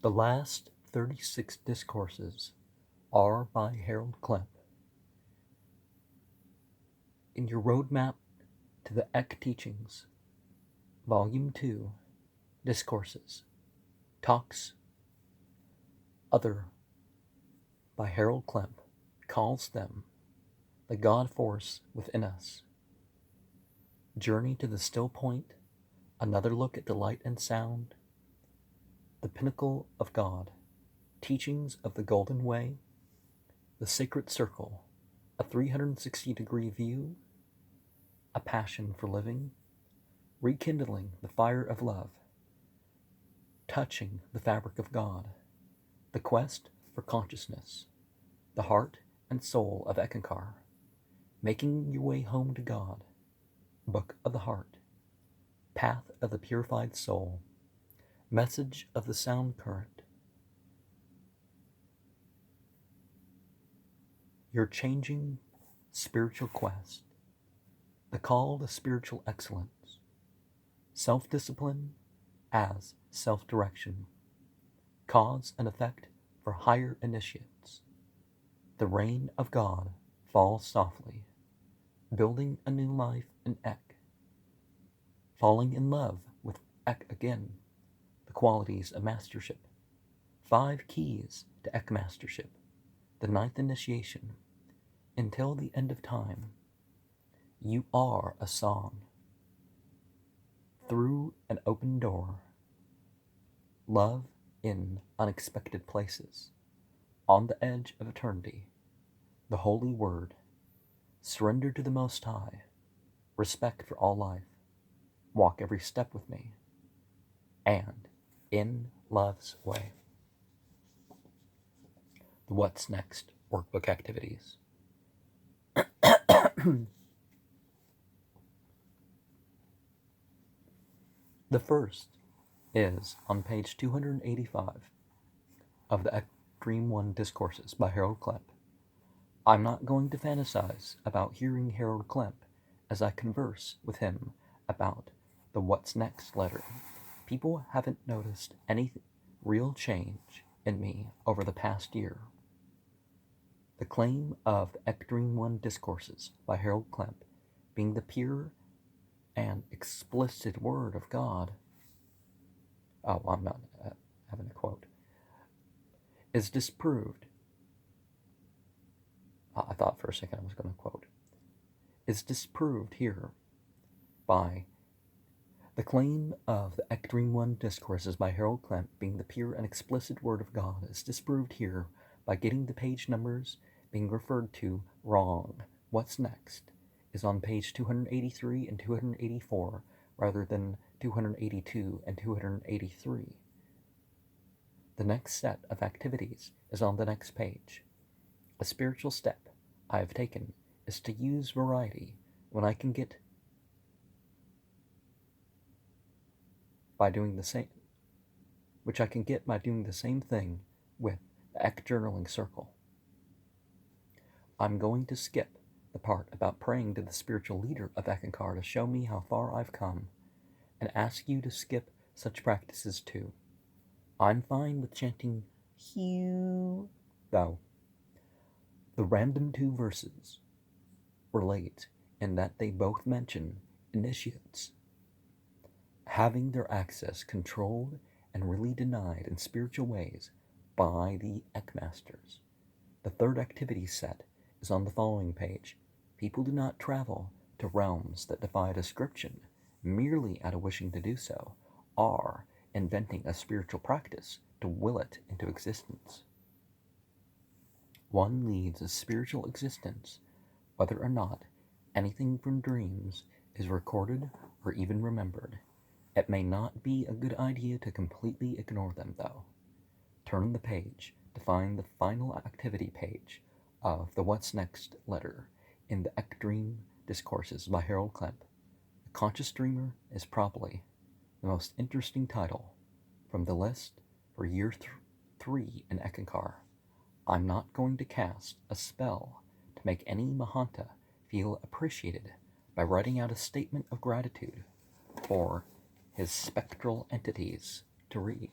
The last 36 discourses are by Harold Klemp. In your roadmap to the ECK Teachings, Volume 2, Discourses, Talks, Other by Harold Klemp calls them the God Force Within Us. Journey to the Still Point, Another Look at Delight and Sound, The Pinnacle of God, Teachings of the Golden Way, The Sacred Circle, A 360-Degree View, A Passion for Living, Rekindling the Fire of Love, Touching the Fabric of God, The Quest for Consciousness, The Heart and Soul of Eckankar, Making Your Way Home to God, Book of the Heart, Path of the Purified Soul, Message of the Sound Current, Your Changing Spiritual Quest, The Call to Spiritual Excellence, Self-Discipline as Self-Direction, Cause and Effect for Higher Initiates, The Rain of God Falls Softly, Building a New Life in ECK, Falling in Love with ECK Again, The Qualities of Mastership, 5 Keys to ECK Mastership, The 9th Initiation, Until the End of Time, You Are a Song, Through an Open Door, Love in Unexpected Places, On the Edge of Eternity, The Holy Word, Surrender to the Most High, Respect for All Life, Walk Every Step with Me, and In Love's Way. The What's Next workbook activities. The first is on page 285 of the Dream 1 Discourses by Harold Klemp. I'm not going to fantasize about hearing Harold Klemp as I converse with him about the What's Next letter. People haven't noticed any real change in me over the past year. The claim of the Dream 1 Discourses by Harold Klemp being the pure and explicit Word of God, I'm not having a quote, is disproved. I thought for a second I was going to quote. Is disproved here by the claim of the Dream 1 Discourses by Harold Klemp being the pure and explicit Word of God is disproved here by getting the page numbers being referred to wrong. What's next is on page 283 and 284 rather than 282 and 283. The next set of activities is on the next page. A spiritual step I have taken is to use variety when I can get by doing the same, which I can get by doing the same thing with the ECK journaling circle. I'm going to skip the part about praying to the spiritual leader of Eckankar to show me how far I've come, and ask you to skip such practices too. I'm fine with chanting Hugh, though. The random 2 verses relate in that they both mention initiates having their access controlled and really denied in spiritual ways by the ECK masters. The third activity set is on the following page. People do not travel to realms that defy description merely out of wishing to do so, are inventing a spiritual practice to will it into existence. One leads a spiritual existence whether or not anything from dreams is recorded or even remembered. It may not be a good idea to completely ignore them, though. Turn the page to find the final activity page of the What's Next letter in the ECK Dream Discourses by Harold Klemp. The Conscious Dreamer is probably the most interesting title from the list for year 3 in Eckankar. I'm not going to cast a spell to make any Mahanta feel appreciated by writing out a statement of gratitude for his spectral entities to read.